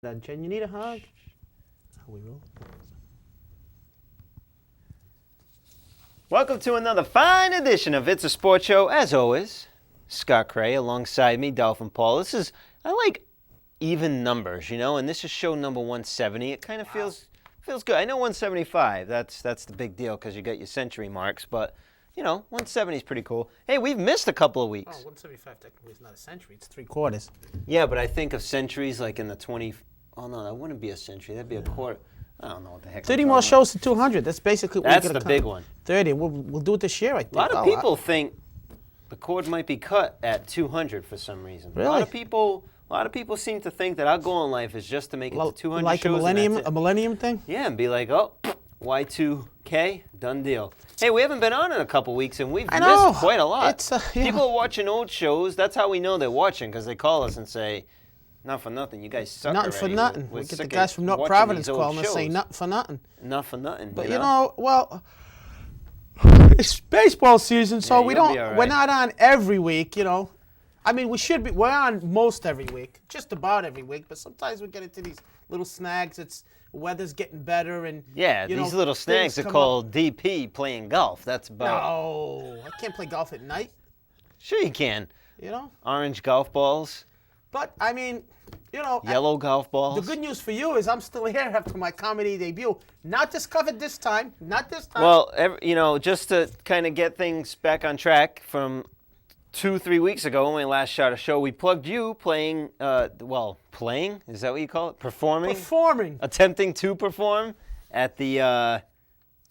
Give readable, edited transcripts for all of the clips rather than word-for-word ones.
Jen, you need a hug? Oh, we will. Welcome to another fine edition of It's a Sports Show. As always, Scott Cray alongside me, Dolphin Paul. I like even numbers, and this is show number 170. It kind of feels good. I know 175, that's the big deal because you got your century marks, but 170 is pretty cool. Hey, we've missed a couple of weeks. Oh, 175 technically is not a century, it's 3/4. Yeah, but I think of centuries like in the 20. Oh no, that wouldn't be a century. That'd be a quarter. I don't know what the heck. 30 more shows to 200. That's basically what That's we're the big one. 30. We'll do it this year, I think. A lot of people think the cord might be cut at 200 for some reason. Really? A lot of people seem to think that our goal in life is just to make it to 200 like shows. a millennium thing? Yeah, and be like, oh, Y2K, done deal. Hey, we haven't been on in a couple weeks, and we've missed quite a lot. People are watching old shows. That's how we know they're watching, because they call us and say, not for nothing, you guys suck Nothing already. for nothing. We get the guys from North Providence calling us saying nothing for nothing. Not for nothing. But it's baseball season, so we're not on every week, I mean, we should be. We're on most every week, just about every week. But sometimes we get into these little snags. Weather's getting better, and these little snags are called DP playing golf. That's about. No, I can't play golf at night. Sure, you can. Orange golf balls. But I mean, yellow golf balls. The good news for you is I'm still here after my comedy debut. Not discovered this time. Not this time. Well, just to kind of get things back on track from 2-3 weeks ago when we last shot a show, we plugged you playing, playing? Is that what you call it? Performing. Attempting to perform at the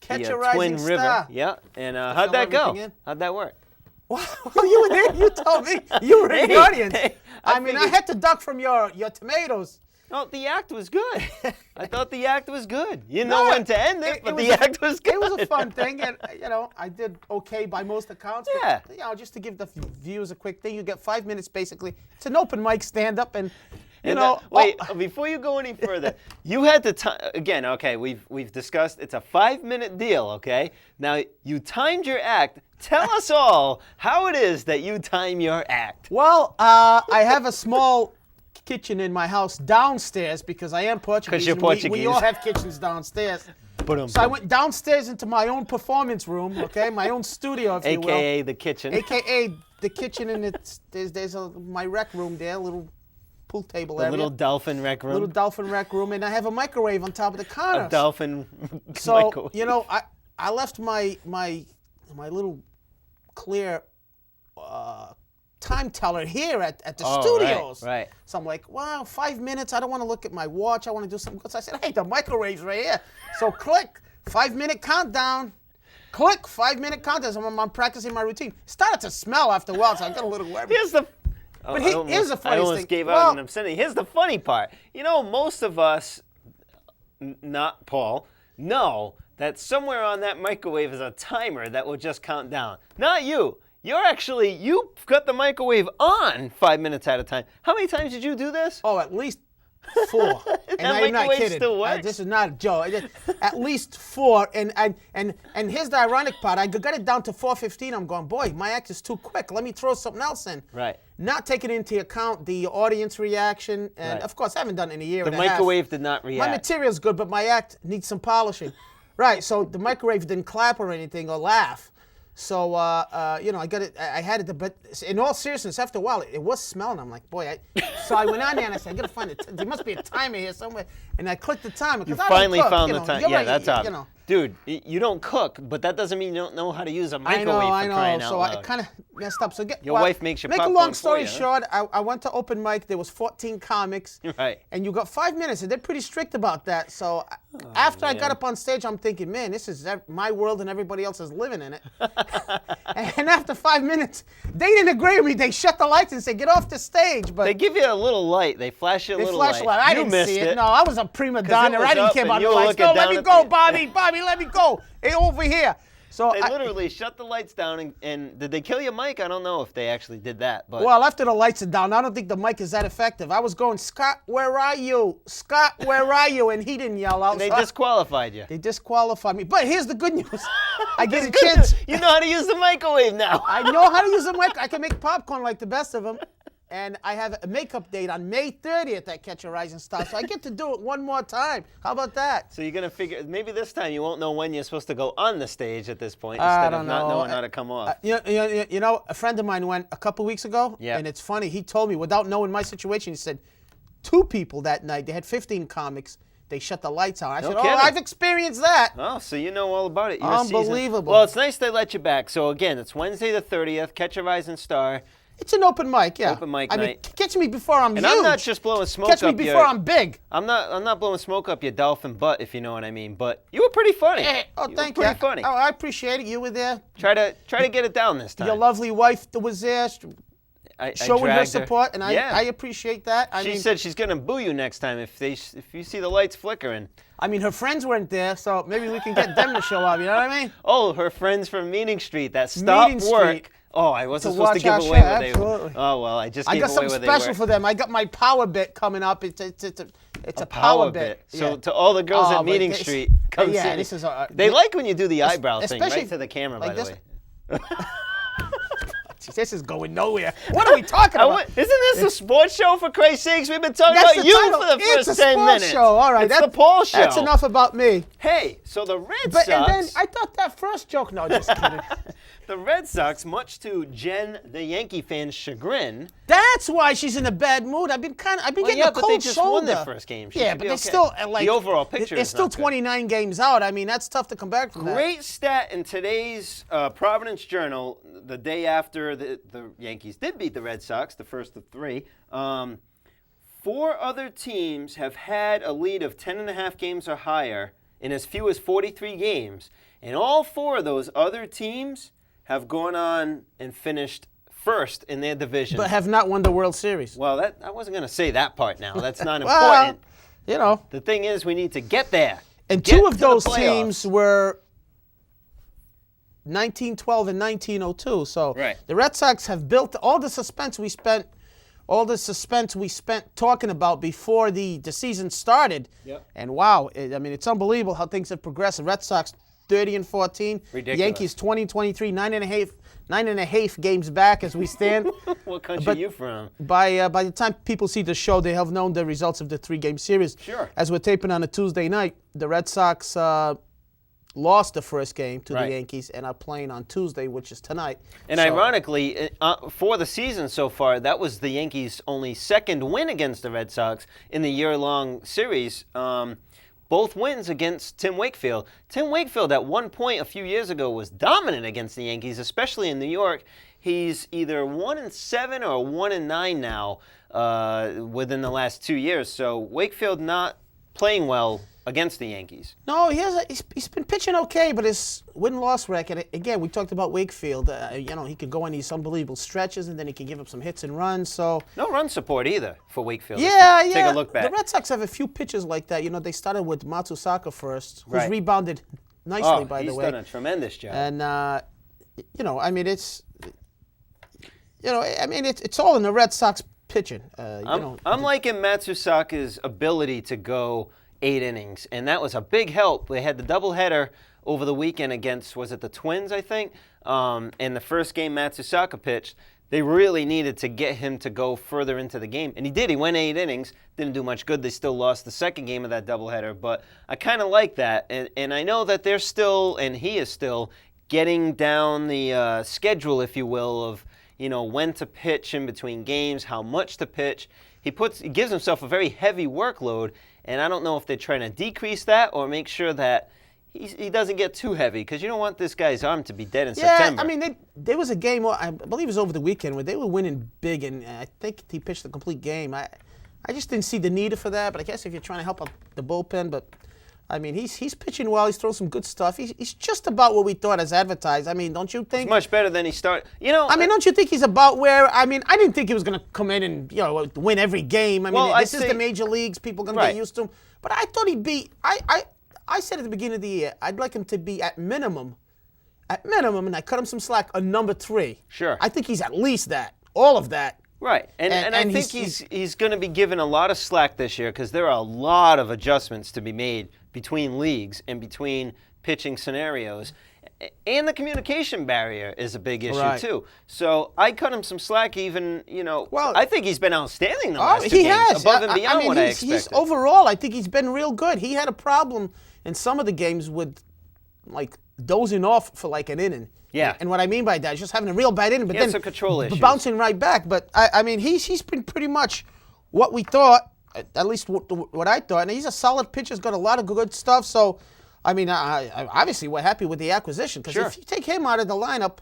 Catch a Rising Twin River. Star. Yeah. And how'd that go? How'd that work? Well, you were there. You told me. You were in the audience. I had to duck from your tomatoes. No, the act was good. I thought the act was good. You know when to end it, but the act was good. It was a fun thing, and I did okay by most accounts. Yeah. But, just to give the viewers a quick thing, you get 5 minutes basically. It's an open mic stand-up, and before you go any further, you had to time again. Okay, we've discussed it's a 5-minute deal. Okay, now you timed your act. Tell us all how it is that you time your act. Well, I have a small kitchen in my house downstairs because I am Portuguese. Because you're Portuguese. We all have kitchens downstairs. So I went downstairs into my own performance room, my own studio, if you will. AKA the kitchen. AKA the kitchen, and there's my rec room there, a little pool table area. Little dolphin rec room. Little dolphin rec room, and I have a microwave on top of the counter. A dolphin microwave. So, I left my little clear time teller here at the studios. Right. So I'm like, wow, 5 minutes. I don't want to look at my watch. I want to do something. So I said, hey, the microwave's right here. So click, 5-minute countdown. Click, 5-minute countdown. So I'm practicing my routine. Started to smell after a while, so I got a little worried. Here's the funny thing. I almost gave out an obscenity. Here's the funny part. most of us, not Paul, know that somewhere on that microwave is a timer that will just count down. Not you. You got the microwave on 5 minutes at a time. How many times did you do this? Oh, at least 4. And I'm not kidding. Still works? This is not a joke. At least 4. And here's the ironic part. I got it down to 4:15. I'm going, boy, my act is too quick. Let me throw something else in. Right. Not taking into account the audience reaction. And, of course, I haven't done it in a year and a half. The microwave did not react. My material's good, but my act needs some polishing. Right, so the microwave didn't clap or anything or laugh. So, I got it. I had it, but in all seriousness, after a while, it was smelling. I'm like, boy. So I went on there and I said, I got to find it. There must be a timer here somewhere. And I clicked the timer. You finally found the timer. Yeah, that's obvious. Dude, you don't cook, but that doesn't mean you don't know how to use a microwave for crying out loud. So I kind of messed up. So your wife makes your popcorn. Make a long story short, I went to open mic. There was 14 comics. Right. And you got 5 minutes, and they're pretty strict about that. So after I got up on stage, I'm thinking, man, this is my world and everybody else is living in it. And after 5 minutes, they didn't agree with me. They shut the lights and said, get off the stage. But they give you a little light. They flash you a little light. I didn't see it. No, I was a prima donna. I didn't care about the lights. No, let me go, Bobby. Bobby, let me go. Hey, over here. So they literally shut the lights down, and did they kill your mic? I don't know if they actually did that. But well, after the lights are down, I don't think the mic is that effective. I was going, Scott, where are you? Scott, where are you? And he didn't yell out. And they disqualified you. They disqualified me. But here's the good news. I get a chance. You know how to use the microwave now. I know how to use the mic. I can make popcorn like the best of them. And I have a makeup date on May 30th at Catch a Rising Star, so I get to do it one more time. How about that? So you're going to figure, maybe this time you won't know when you're supposed to go on the stage at this point I instead don't of not know. knowing how to come off. You know, a friend of mine went a couple weeks ago, Yeah. and it's funny. He told me, without knowing my situation, he said, 2 people that night, they had 15 comics, they shut the lights out. I said, kidding. oh, I've experienced that. Oh, so you know all about it. You're Unbelievable. Well, it's nice they let you back. So, again, it's Wednesday the 30th, Catch a Rising Star. It's an open mic, yeah. Open mic I mean, night. catch me before I'm And huge. I'm not just blowing smoke Catch up me before your, I'm big. I'm not blowing smoke up your dolphin butt, if you know what I mean. But you were pretty funny. Oh, you thank were you. pretty funny. Oh, I appreciate it. You were there. Try to get it down this time. Your lovely wife that was there, I showing her dragged support, and Yeah. I appreciate that. I She mean, said she's gonna boo you next time if you see the lights flickering. I mean, her friends weren't there, so maybe we can get them to show up. You know what I mean? Oh, her friends from Meeting Street that stopped Meeting work. Street. Oh, I wasn't To supposed to watch give our away show, where they were. absolutely. Oh well, I just I gave got away something where they special were. for them. I got my power bit coming up. It's a Power bit. So Yeah. to all the girls Oh, at but Meeting this- Street, come yeah, see this me. is They like when you do the eyebrow thing especially right to the camera, like by the this- way. This is going nowhere. What are we talking about? Isn't this a sports show, for Christ's sakes? We've been talking That's about the you title. for the It's first a 10 sports minutes. show. All right, It's the Paul show. That's enough about me. Hey, so the Red But Sox. and then I thought that first joke. No, just kidding. The Red Sox, much to Jen, the Yankee fan's chagrin. That's why she's in a bad mood. I've been getting Yeah, a but cold they just shoulder. won their first game. She Yeah, should but be they're okay. still like The overall picture It's is still not good. 29 games out. I mean, that's tough to come back from that. Great stat in today's Providence Journal, the day after the Yankees did beat the Red Sox, the first of 3. 4 other teams have had a lead of 10.5 games or higher in as few as 43 games. And all 4 of those other teams have gone on and finished first in their division. But have not won the World Series. Well, I wasn't going to say that part now. That's not Well, important. you know. The thing is, we need to get there. And Get 2 of to the those playoffs. teams were 1912 and 1902. So Right. the Red Sox have built all the suspense we spent talking about before the season started. Yep. And wow, I mean, it's unbelievable how things have progressed. The Red Sox 30 and 14. Ridiculous. Yankees 20-23, 9.5 games back as we stand. What country But- are you from? By the time people see the show, they have known the results of the 3-game series. Sure. As we're taping on a Tuesday night, the Red Sox lost the first game to Right. the Yankees and are playing on Tuesday, which is tonight. And So- ironically, for the season so far, that was the Yankees' only second win against the Red Sox in the year-long series. Both wins against Tim Wakefield. Tim Wakefield, at one point a few years ago, was dominant against the Yankees, especially in New York. He's either 1-7 or 1-9 now within the last 2 years. So Wakefield not playing well against the Yankees. No, he's been pitching okay, but his win-loss record, again, we talked about Wakefield. He could go on these unbelievable stretches, and then he can give up some hits and runs. So No run support either for Wakefield. yeah, Take a look back. The Red Sox have a few pitchers like that. You know, they started with Matsusaka first, who's Right. rebounded nicely, by the way. He's done a tremendous job. And I mean, it's all in the Red Sox pitching. I'm liking Matsusaka's ability to go 8 innings, and that was a big help. They had the doubleheader over the weekend against, was it the Twins, I think? And the first game Matsusaka pitched, they really needed to get him to go further into the game. And he did. He went 8 innings. Didn't do much good. They still lost the second game of that doubleheader. But I kind of like that. And I know that they're still, and he is still, getting down the schedule, if you will, of when to pitch in between games, how much to pitch. He gives himself a very heavy workload, and I don't know if they're trying to decrease that or make sure that he doesn't get too heavy, because you don't want this guy's arm to be dead in September. I mean, there was a game, I believe it was over the weekend, where they were winning big, and I think he pitched the complete game. I just didn't see the need for that, but I guess if you're trying to help out the bullpen, but I mean, he's pitching well. He's throwing some good stuff. He's just about what we thought as advertised. I mean, don't you think? It's much better than he started. I mean, don't you think he's about where? I mean, I didn't think he was going to come in and win every game. I mean, this is the major leagues. People are going to get used to him. But I thought he'd be. I said at the beginning of the year, I'd like him to be at minimum, and I cut him some slack, a number 3. Sure. I think he's at least that, all of that. Right, and I think he's going to be given a lot of slack this year, because there are a lot of adjustments to be made between leagues and between pitching scenarios. And the communication barrier is a big issue, Right. too. So I cut him some slack even, Well, I think he's been outstanding the last 2 he games, has. above and beyond what I he's expected. overall, I think he's been real good. He had a problem in some of the games with, like, dozing off for, like, an inning. Yeah. And what I mean by that is just having a real bad inning, but He had then some control issues. bouncing right back. But, I mean, he's been pretty much what we thought, at least what I thought. And he's a solid pitcher. He's got a lot of good stuff. So, I mean, obviously we're happy with the acquisition. Because Sure. if you take him out of the lineup,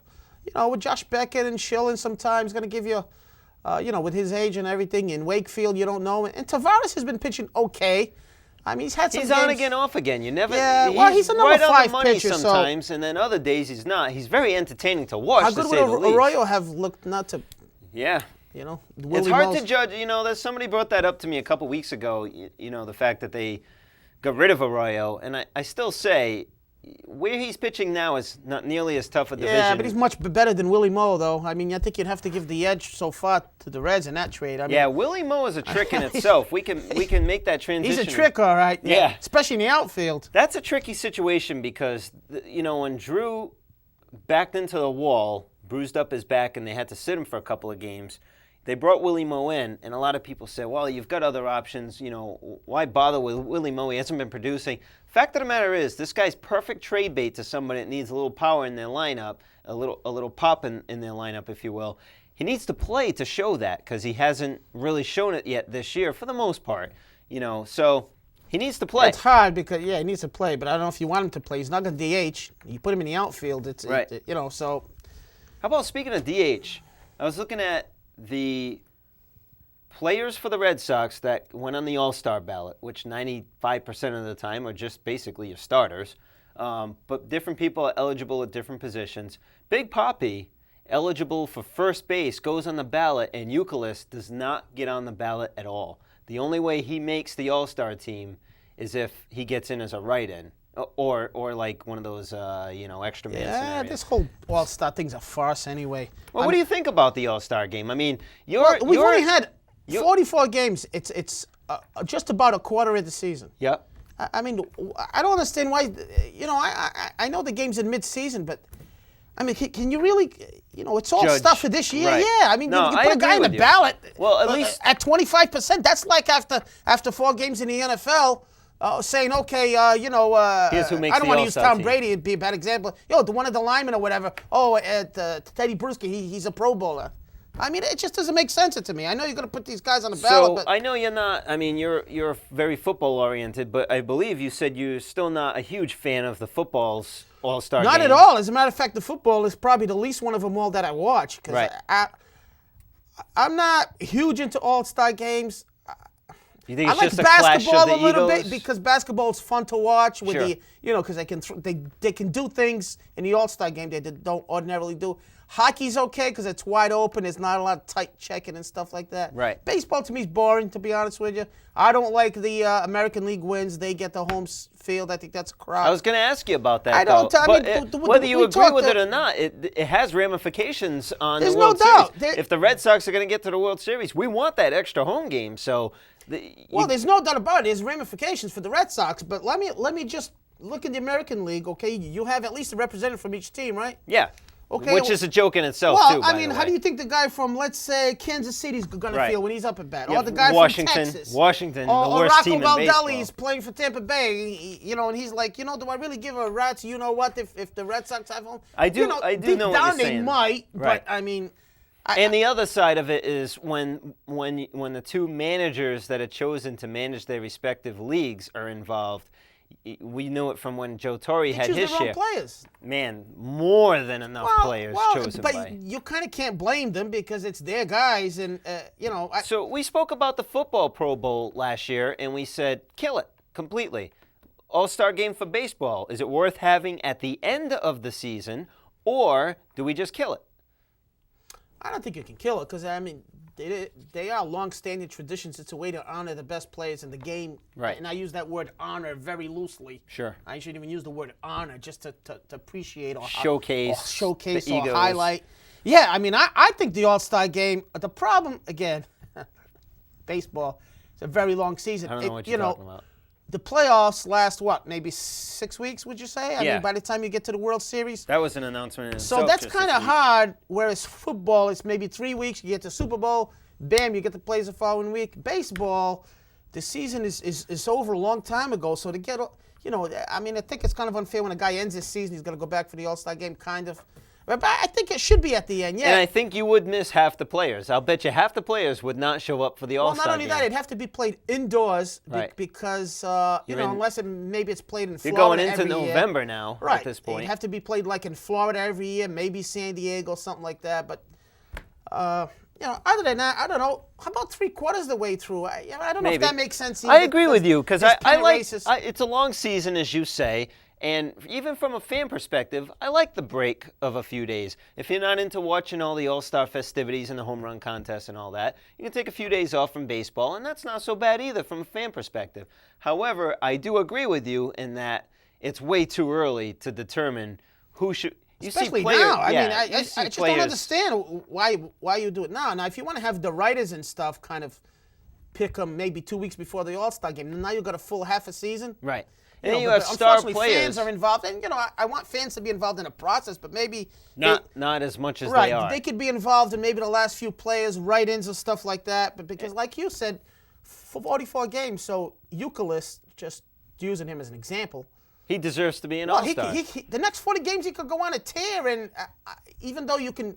with Josh Beckett and Schilling sometimes going to give you, with his age and everything. In Wakefield, you don't know. And Tavares has been pitching okay. I mean, he's had some He's games. on again, off again. You never. Yeah, well, he's a number right on 5 the money pitcher, so- sometimes, and then other days he's not. He's very entertaining to watch. How to good say would the least. Arroyo have looked not to, Yeah. Willie It's hard Mo's- to judge. There's somebody brought that up to me a couple weeks ago. The fact that they got rid of Arroyo, and I still say where he's pitching now is not nearly as tough a division. Yeah, but he's much better than Willie Mo, though. I mean, I think you'd have to give the edge so far to the Reds in that trade. I mean, Yeah, Willie Mo is a trick in itself. We can make that transition. he's a trick, all right. Yeah. Especially in the outfield. That's a tricky situation because when Drew backed into the wall, bruised up his back, and they had to sit him for a couple of games, they brought Willie Mo in, and a lot of people say, well, you've got other options. Why bother with Willie Mo? He hasn't been producing. Fact of the matter is, this guy's perfect trade bait to somebody that needs a little power in their lineup, a little pop in their lineup, if you will. He needs to play to show that because he hasn't really shown it yet this year for the most part. So he needs to play. It's hard because, he needs to play, but I don't know if you want him to play. He's not going to DH. You put him in the outfield. It's Right. So. How about speaking of DH? I was looking at the players for the Red Sox that went on the All-Star ballot, which 95% of the time are just basically your starters. But different people are eligible at different positions. Big Papi, eligible for first base, goes on the ballot, and Euclid does not get on the ballot at all. The only way he makes the All-Star team is if he gets in as a write-in. Or like one of those, extra man scenarios. This whole All-Star thing's a farce anyway. Well, what do you think about the All-Star game? I mean, We've only had 44 games. It's just about a quarter of the season. Yep. I mean, I don't understand why. I know the game's in mid-season, but I mean, can you really? It's all Judge. stuff for this year. Right. Yeah, I mean, No, you I put a agree guy on the with you. ballot. Well, at least at 25%. That's like after 4 games in the NFL. Saying, okay, Here's who makes I don't the want to use All-Star Tom team. Brady. It'd be a bad example. The one of the linemen or whatever. Teddy Bruschi, he's a Pro Bowler. I mean, it just doesn't make sense to me. I know you're going to put these guys on the ballot, so but I know you're not. I mean, you're very football oriented, but I believe you said you're still not a huge fan of the football's All-Star game. not at all. As a matter of fact, the football is probably the least one of them all that I watch. Cause Right. I'm not huge into All-Star games. You think I it's like just a clash basketball of the a little egos? bit because basketball is fun to watch with Sure. because they can do things in the All-Star game they don't ordinarily do. Hockey's okay because it's wide open. There's not a lot of tight checking and stuff like that. Right. Baseball to me is boring, to be honest with you. I don't like the American League wins. They get the home field. I think that's a crap. I was going to ask you about that. I don't- though. I But mean, whether you we agree talked with it that- or not, it has ramifications on There's the no World doubt. Series. If the Red Sox are going to get to the World Series, we want that extra home game. So, Well, there's no doubt about it. There's ramifications for the Red Sox, but let me just look at the American League, okay? You have at least a representative from each team, right? yeah. Okay, Which well- is a joke in itself, Well, too. I by mean, the how way. do you think the guy from, let's say, Kansas City's going to Right. feel when he's up at bat? Yeah, Or the guy Washington- from Texas? Washington, or, the or worst Rocco team in Baldelli baseball. is playing for Tampa Bay, and he's like, do I really give a rat's you-know-what if the Red Sox have home? I do deep know what down you're they saying. might, Right. but, I mean... And the other side of it is when the two managers that are chosen to manage their respective leagues are involved. We knew it from when Joe Torre had choose his the wrong share. players. Man, more than enough players chosen but by. you kind of can't blame them because it's their guys, and So we spoke about the football Pro Bowl last year, and we said kill it completely. All-Star game for baseball. Is it worth having at the end of the season, or do we just kill it? I don't think you can kill it because, I mean, they are long-standing traditions. It's a way to honor the best players in the game. Right. And I use that word honor very loosely. Sure. I shouldn't even use the word honor, just to appreciate or Showcase showcase the or egos. highlight. Yeah, I mean, I think the All-Star game, the problem, again, baseball, it's a very long season. I don't know what you're talking about. the playoffs last what? Maybe 6 weeks? Would you say? I Yeah. mean, by the time you get to the World Series. That was an announcement. In So itself that's just kind this of week. hard. Whereas football, it's maybe 3 weeks. You get to Super Bowl, bam, you get the plays the following week. Baseball, the season is over a long time ago. So to get, you know, I mean, I think it's kind of unfair when a guy ends his season, he's going to go back for the All-Star game, kind of. But I think it should be at the end, yeah. And I think you would miss half the players. I'll bet you half the players would not show up for the Well, All-Star not only game. that, it'd have to be played indoors Right. because, You're you know, in- unless maybe it's played in You're Florida going into every year. November now Right. at this point. It'd have to be played like in Florida every year, maybe San Diego, something like that. But, you know, other than that, I don't know. How about 3/4 of the way through? I don't know if Maybe. that makes sense I either, agree with you because there's I plenty of like races. it's a long season, as you say, and even from a fan perspective, I like the break of a few days. If you're not into watching all the All-Star festivities and the home run contests and all that, you can take a few days off from baseball, and that's not so bad either from a fan perspective. However, I do agree with you in that it's way too early to determine who should. You Especially see players, now. I yeah, mean, I you just see don't players- understand why you do it now. Now, if you want to have the writers and stuff kind of pick them maybe 2 weeks before the All-Star game, now you've got a full half a season. Right. You And know, you but have star unfortunately, players. fans are involved, and you know, I want fans to be involved in the process, but maybe Not as much as they are. They could be involved in maybe the last few players, write-ins and stuff like that. But because, like you said, 44 games, so Euclid, just using him as an example. He deserves to be an Well, All-Star. the next 40 games he could go on a tear, and even though you can,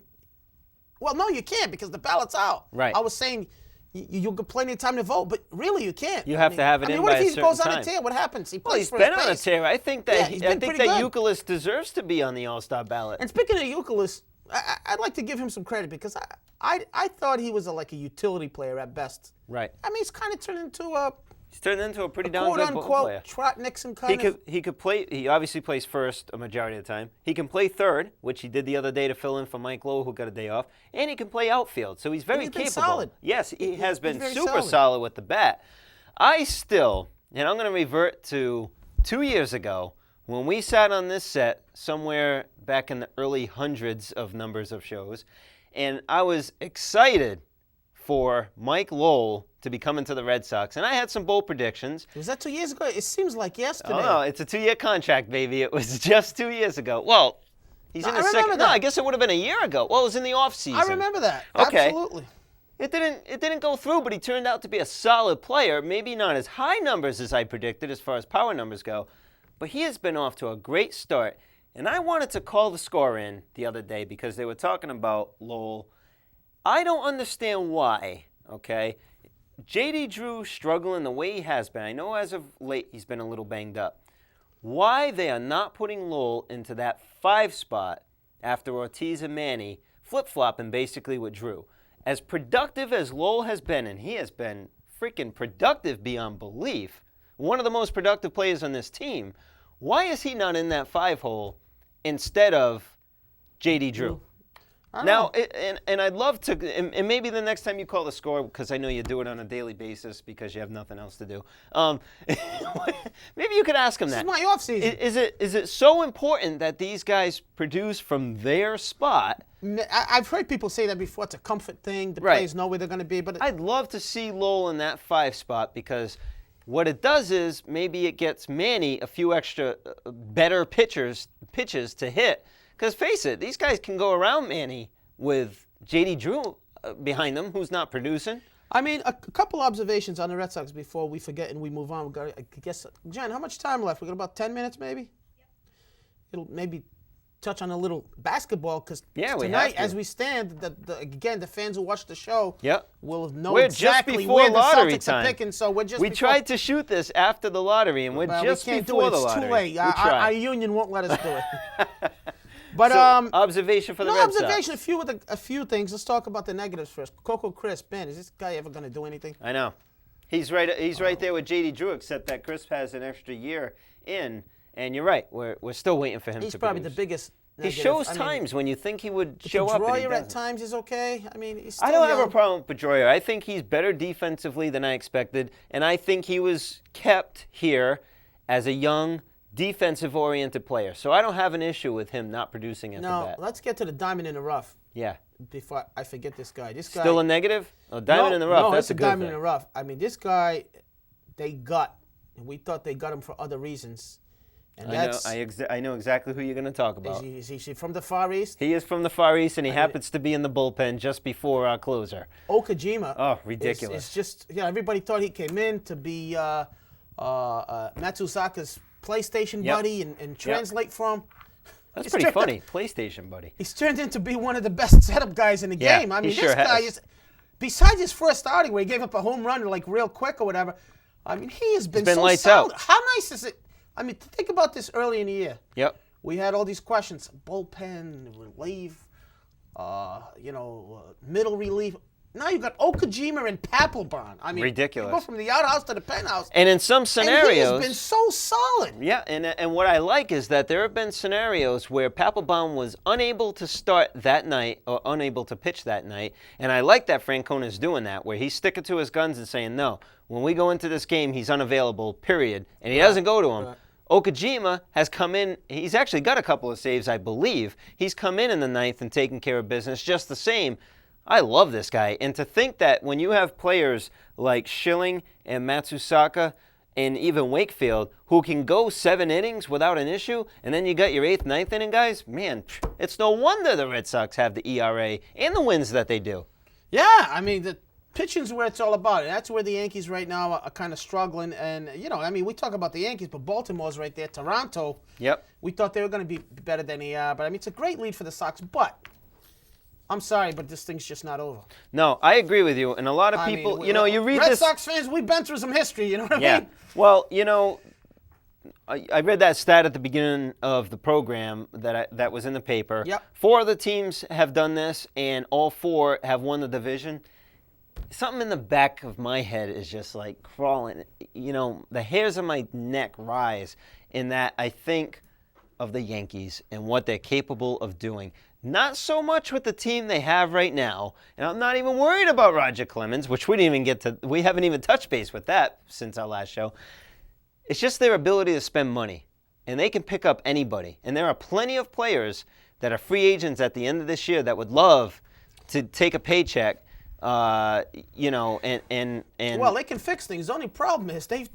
well, no, you can't because the ballot's out. Right. I was saying you get plenty of time to vote, but really you can't. You have to have it in what by if a he goes certain on time. a tear? What happens? He Well, plays he's for been his on a base. tear. I think that Yeah, he's been pretty good. Euclid deserves to be on the All-Star ballot. And speaking of Euclid, I'd like to give him some credit because I thought he was like a utility player at best. Right. I mean, he's kind of turned into a He's turned into a pretty darn good ball quote-unquote player. Trot Nixon kind of. He could play. He obviously plays first a majority of the time. He can play third, which he did the other day to fill in for Mike Lowe, who got a day off, and he can play outfield. So he's very He's been capable. solid. Yes, he has he's been very super solid with the bat. I still, and I'm going to revert to 2 years ago when we sat on this set somewhere back in the early hundreds of numbers of shows, and I was excited for Mike Lowell to be coming to the Red Sox. And I had some bold predictions. Was that 2 years ago? It seems like yesterday. Oh, no, it's a 2-year contract, baby. It was just 2 years ago. Well, he's in I his remember second. No, that. I guess it would have been a year ago. Well, it was in the off season. I remember that. Okay. Absolutely. It didn't go through, but he turned out to be a solid player. Maybe not as high numbers as I predicted as far as power numbers go, but he has been off to a great start. And I wanted to call the score in the other day because they were talking about Lowell. I don't understand why, okay? J.D. Drew struggling the way he has been. I know as of late he's been a little banged up. Why they are not putting Lowell into that 5 spot after Ortiz and Manny flip-flopping basically with Drew. As productive as Lowell has been, and he has been freaking productive beyond belief, one of the most productive players on this team, why is he not in that 5 hole instead of J.D. Drew? I don't Now, know. and I'd love to, and maybe the next time you call the score, because I know you do it on a daily basis because you have nothing else to do. Maybe you could ask him This that. is my off season. Is it so important that these guys produce from their spot? I've heard people say that before. It's a comfort thing. The Right. players know where they're going to be. But I'd love to see Lowell in that 5 spot because what it does is maybe it gets Manny a few extra better pitches to hit. Because face it, these guys can go around Manny with J.D. Drew behind them, who's not producing. I mean, a couple observations on the Red Sox before we forget and we move on. We got, I guess, Jen, how much time left? We got about 10 minutes, maybe. Yep. It'll maybe touch on a little basketball because Yeah, we tonight, have to. as we stand, again, the fans who watch the show Yep. will know We're exactly just before where the lottery Celtics time. are picking. So we're just We before, tried to shoot this after the lottery, and we're but just we can't do before it. the It's lottery. too late. We Our tried. union won't let us do it. But So, observation for the no Red observation. Sox. A few things. Let's talk about the negatives first. Coco Crisp, man, is this guy ever going to do anything? I know. He's right there with J.D. Drew, except that Crisp has an extra year in, and you're right. We're still waiting for him He's to probably produce. the biggest. He negative. shows I mean, times when you think he would show up, and he Pedroia at doesn't. times is okay. I mean, he's still I don't have young. a problem with Pedroia. I think he's better defensively than I expected, and I think he was kept here as a young, defensive-oriented player. So I don't have an issue with him not producing at the Now, bat. let's get to the diamond in the rough Yeah. before I forget this guy. This guy. Still a negative? Oh, diamond no, in the rough. No, That's it's a a good diamond thing. in the rough. I mean, this guy, they got and we thought they got him for other reasons. And I know exactly who you're going to talk about. Is he from the Far East? He is from the Far East, and he happens to be in the bullpen just before our closer. Okajima. Oh, ridiculous. It's just, everybody thought he came in to be Matsusaka's PlayStation buddy and translate for him. That's pretty funny, PlayStation buddy. He's turned into be one of the best setup guys in the game. I mean, this guy is, besides his first outing where he gave up a home run like real quick or whatever, I mean, he has been so lights solid. out. How nice is it? I mean, think about this early in the year. Yep. We had all these questions: bullpen, relief, middle relief. Now you got Okajima and Papelbon. I mean, ridiculous. You go from the outhouse to the penthouse. And in some scenarios, and he has been so solid. Yeah, and what I like is that there have been scenarios where Papelbon was unable to start that night or unable to pitch that night, and I like that Francona's doing that, where he's sticking to his guns and saying, no, when we go into this game, he's unavailable, period, and he doesn't go to him. Right. Okajima has come in. He's actually got a couple of saves, I believe. He's come in the ninth and taken care of business just the same. I love this guy. And to think that when you have players like Schilling and Matsusaka and even Wakefield who can go 7 innings without an issue, and then you got your 8th, 9th inning guys, man, it's no wonder the Red Sox have the ERA and the wins that they do. Yeah, I mean, the pitching's where it's all about. That's where the Yankees right now are kind of struggling. And, we talk about the Yankees, but Baltimore's right there. Toronto, yep. We thought they were going to be better than they are. But, I mean, it's a great lead for the Sox. But I'm sorry, but this thing's just not over. No, I agree with you. And a lot of people, you read Red this. Red Sox fans, we've been through some history, you know what I mean? Well, I read that stat at the beginning of the program that was in the paper. Yep. 4 of the teams have done this, and all 4 have won the division. Something in the back of my head is just like crawling. The hairs on my neck rise in that I think of the Yankees and what they're capable of doing. Not so much with the team they have right now, and I'm not even worried about Roger Clemens, which we haven't even touched base with that since our last show. It's just their ability to spend money, and they can pick up anybody. And there are plenty of players that are free agents at the end of this year that would love to take a paycheck, Well, they can fix things. The only problem is they've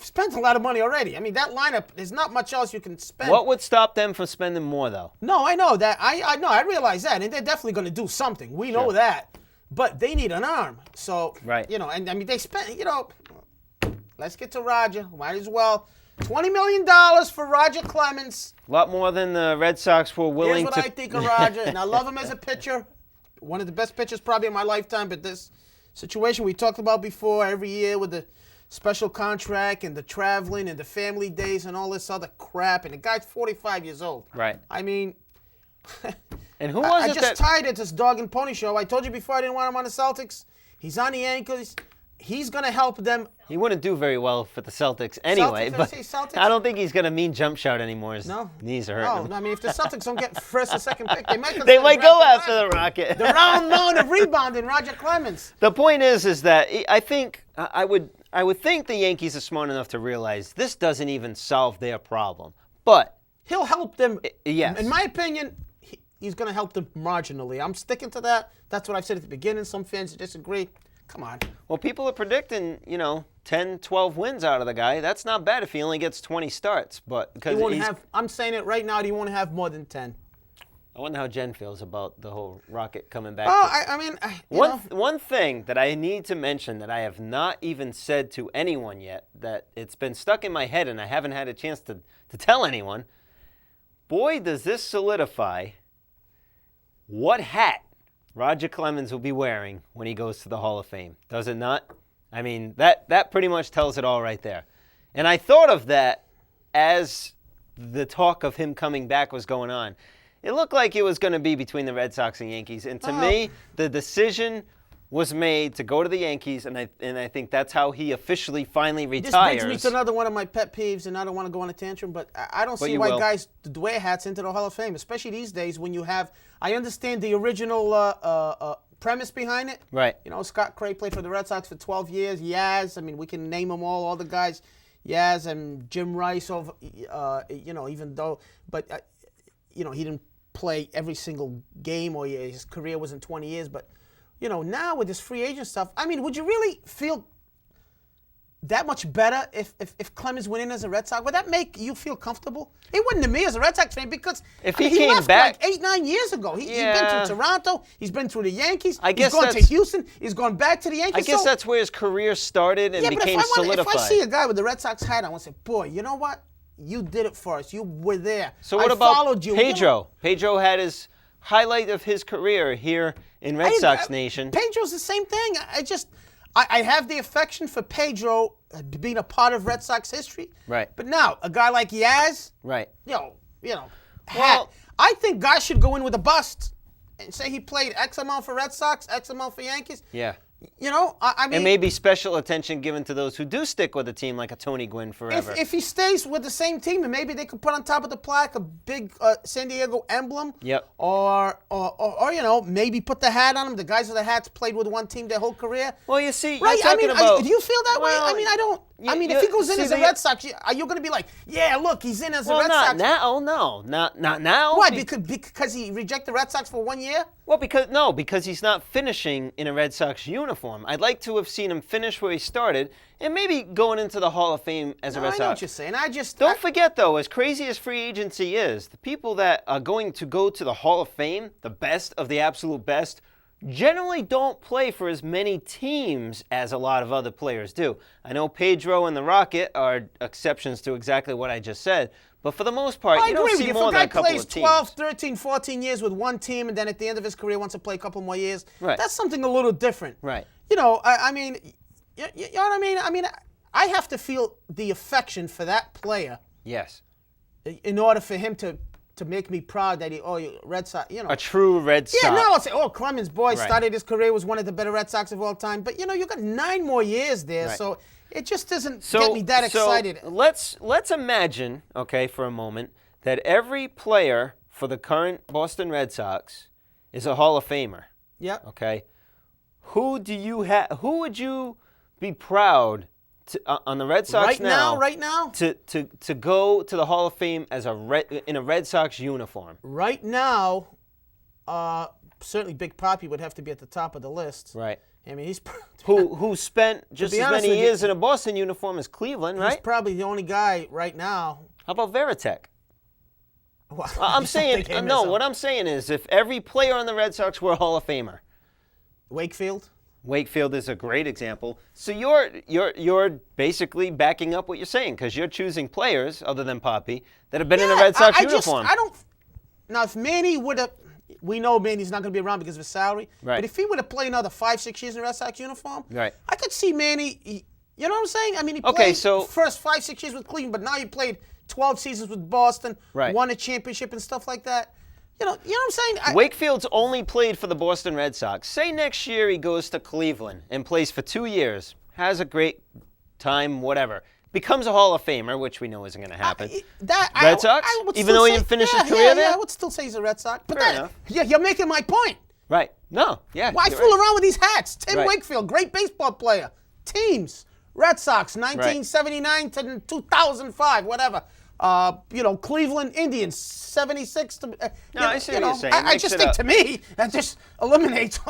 spent a lot of money already. I mean, that lineup, there's not much else you can spend. What would stop them from spending more, though? No, I know that. I know. I realize that. And they're definitely going to do something. We know that. But they need an arm. So, right. And I mean, they spent, let's get to Roger. Might as well. $20 million for Roger Clemens. A lot more than the Red Sox were willing to. Here's what I think of Roger. And I love him as a pitcher. One of the best pitchers probably in my lifetime. But this situation we talked about before every year with the special contract and the traveling and the family days and all this other crap. And the guy's 45 years old. Right. I mean, and who was I it just tired of this dog and pony show. I told you before I didn't want him on the Celtics. He's on the Yankees. He's going to help them. He wouldn't do very well for the Celtics anyway. Celtics? I don't think he's going to mean jump shot anymore. His knees are hurting. No, I mean, if the Celtics don't get first or second pick, they might go after the Rocket. The round mound of rebounding, Roger Clemens. The point is that I think I would think the Yankees are smart enough to realize this doesn't even solve their problem. But he'll help them. Yes. In my opinion, he's going to help them marginally. I'm sticking to that. That's what I've said at the beginning. Some fans disagree. Come on. Well, people are predicting, 10, 12 wins out of the guy. That's not bad if he only gets 20 starts. But because I'm saying it right now, he won't have more than 10. I wonder how Jen feels about the whole Rocket coming back. One thing that I need to mention that I have not even said to anyone yet, that it's been stuck in my head and I haven't had a chance to tell anyone. Boy, does this solidify what hat Roger Clemens will be wearing when he goes to the Hall of Fame. Does it not? I mean, that pretty much tells it all right there. And I thought of that as the talk of him coming back was going on. It looked like it was going to be between the Red Sox and Yankees. And to me, the decision was made to go to the Yankees, and I think that's how he officially finally retires. This brings me to another one of my pet peeves, and I don't want to go on a tantrum, but I don't see why guys wear hats into the Hall of Fame, especially these days when you have – I understand the original premise behind it. Right. Scott Cray played for the Red Sox for 12 years. Iass, I mean, we can name them all the guys. Iass and Jim Rice, even though – but, he didn't play every single game or his career wasn't 20 years, but – now with this free agent stuff, I mean, would you really feel that much better if Clemens went in as a Red Sox? Would that make you feel comfortable? It wouldn't to me as a Red Sox fan because if I mean, he came left back like 8-9 years ago. He's Yeah. been through Toronto. He's been through the Yankees. I guess he's gone to that's- Houston. He's gone back to the Yankees. I guess So- that's where his career started and yeah, but became if solidified. I see a guy with the Red Sox hat, I want to say, boy, you know what? You did it for us. You were there. So what I about followed you. Pedro? Pedro had his highlight of his career here in Red Sox Nation. Pedro's the same thing. I have the affection for Pedro being a part of Red Sox history. Right. But now, a guy like Iass, Right. hat. I think guys should go in with a bust and say he played X amount for Red Sox, X amount for Yankees. Yeah. You know, I mean, And maybe special attention given to those who do stick with a team like a Tony Gwynn forever. if he stays with the same team, and maybe they could put on top of the plaque a big San Diego emblem. Yep. Or maybe put the hat on him. The guys with the hats played with one team their whole career. Well, you see, Right? you're talking about. Do you feel that way? Well, I mean, I don't. you- if he goes in see, as a the- Red Sox, are you going to be like, yeah, look, he's in as a Well, Red not Sox? now. No, not now. Why? Because he rejected the Red Sox for 1 year? Well, because he's not finishing in a Red Sox uniform. I'd like to have seen him finish where he started, and maybe going into the Hall of Fame as a No, Red I Sox. know what you're saying. Don't forget, though, as crazy as free agency is, the people that are going to go to the Hall of Fame, the best of the absolute best, generally don't play for as many teams as a lot of other players do. I know Pedro and the Rocket are exceptions to exactly what I just said, but for the most part, I you don't agree with see you. more If than a a guy couple plays of teams. 12, 13, 14 years with one team, and then at the end of his career wants to play a couple more years, Right. that's something a little different. Right. You know, I mean, you know what I mean? I mean, I have to feel the affection for that player Yes. in order for him to make me proud that Red Sox, you know. A true Red Sox. Yeah, no, I'll say, Clemens, boy, Right. started his career, was one of the better Red Sox of all time. But, you know, you got 9 more years there, Right. so it just doesn't get me that excited. So let's imagine, okay, for a moment, that every player for the current Boston Red Sox is a Hall of Famer. Yeah. Okay. Who would you be proud to, on the Red Sox Right now? to go to the Hall of Fame as in a Red Sox uniform? Right now, certainly Big Papi would have to be at the top of the list. Right. I mean, he's Who spent just be as honest many with you, years in a Boston uniform as Cleveland, he's right? probably the only guy right now. How about Veritek? Well, I'm saying, think him no, as a- what I'm saying is if every player on the Red Sox were a Hall of Famer, Wakefield. Wakefield is a great example. So you're basically backing up what you're saying because you're choosing players other than Papi that have been in a Red Sox uniform. Now, if Manny would have, we know Manny's not going to be around because of his salary. Right. But if he would have played another 5-6 years in a Red Sox uniform, Right. I could see Manny. You know what I'm saying? I mean, he Okay, played so- first 5-6 years with Cleveland, but now he played 12 seasons with Boston, Right. won a championship and stuff like that. You know what I'm saying? Wakefield's only played for the Boston Red Sox. Say next year he goes to Cleveland and plays for 2 years, has a great time, whatever. Becomes a Hall of Famer, which we know isn't going to happen. Red Sox? I would Even still though he say- didn't finish his yeah, career yeah, there? Yeah, I would still say he's a Red Sox. But Fair enough. yeah, you're making my point. Right. No. Yeah. Why you're fool right. around with these hats? Tim Right. Wakefield, great baseball player. Teams, Red Sox, 1979 to 2005, whatever. Cleveland Indians, 76 to. I see what you're saying. I Mix just it think up. to me that just eliminates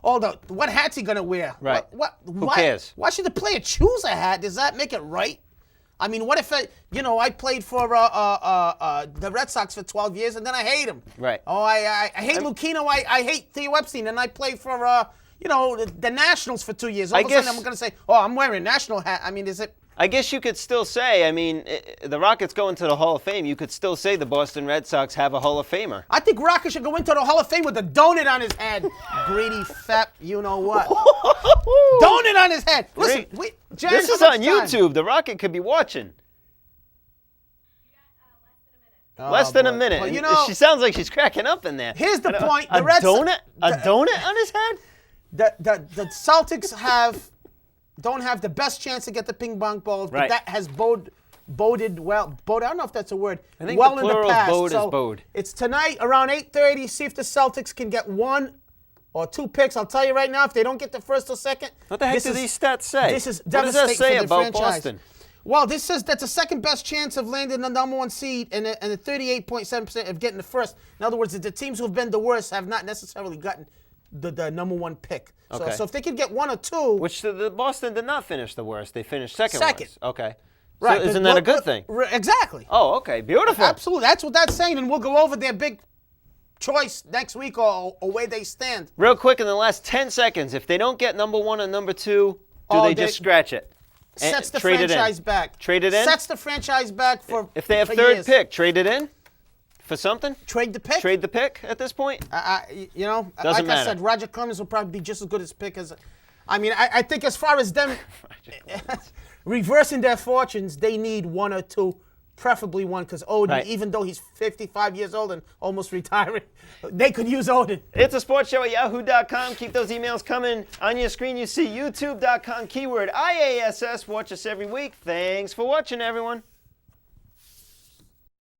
all the what hat's he gonna wear? Right. Who cares? Why should the player choose a hat? Does that make it right? I mean, what if I played for the Red Sox for 12 years and then I hate him? Right. Oh, I hate Lucchino. I hate Theo Epstein, and I played for the Nationals for 2 years. All of a sudden, I'm going to say, I'm wearing a national hat. I mean, is it? I guess you could still say, the Rockets go into the Hall of Fame. You could still say the Boston Red Sox have a Hall of Famer. I think Rocket should go into the Hall of Fame with a donut on his head. Greedy, fat, you know what? Donut on his head. Listen, Jen, this is how on much time? YouTube. The Rocket could be watching. Oh, Less than a boy. minute. Well, And she sounds like she's cracking up in there. Here's the point. A The Red Sox- donut? A donut on his head? The Celtics don't have the best chance to get the ping pong balls, but Right. that has boded well. I don't know if that's a word. I think well the in the plural of past. bode is So bode. it's tonight around 8:30. See if the Celtics can get 1 or 2 picks. I'll tell you right now, if they don't get the first or second, What the heck do these stats say? This is what does devastating that say for the about franchise. Boston? Well, this says that's the second best chance of landing the number 1 seed and the 38.7% of getting the first. In other words, the teams who have been the worst have not necessarily gotten the number one pick. So, Okay. so if they could get one or two, Which the Boston did not finish the worst. They finished second worst. Okay. right? So isn't that a good thing? Exactly. Oh, okay. Beautiful. Absolutely. That's what that's saying, and we'll go over their big choice next week or where they stand. Real quick, in the last 10 seconds, if they don't get number 1 and number 2, do they just scratch it? And Sets the trade franchise it in? back. Trade it in? Sets the franchise back for If they have for third years. pick, trade it in for something? Trade the pick. Trade the pick at this point? You know, Doesn't like I matter. said, Roger Clemens will probably be just as good as pick as. I mean, I think as far as them reversing their fortunes, they need one or two, preferably one, because Odin, Right. even though he's 55 years old and almost retiring, they could use Odin. It's a sports show at yahoo.com. Keep those emails coming. On your screen, you see youtube.com keyword IASS. Watch us every week. Thanks for watching, everyone.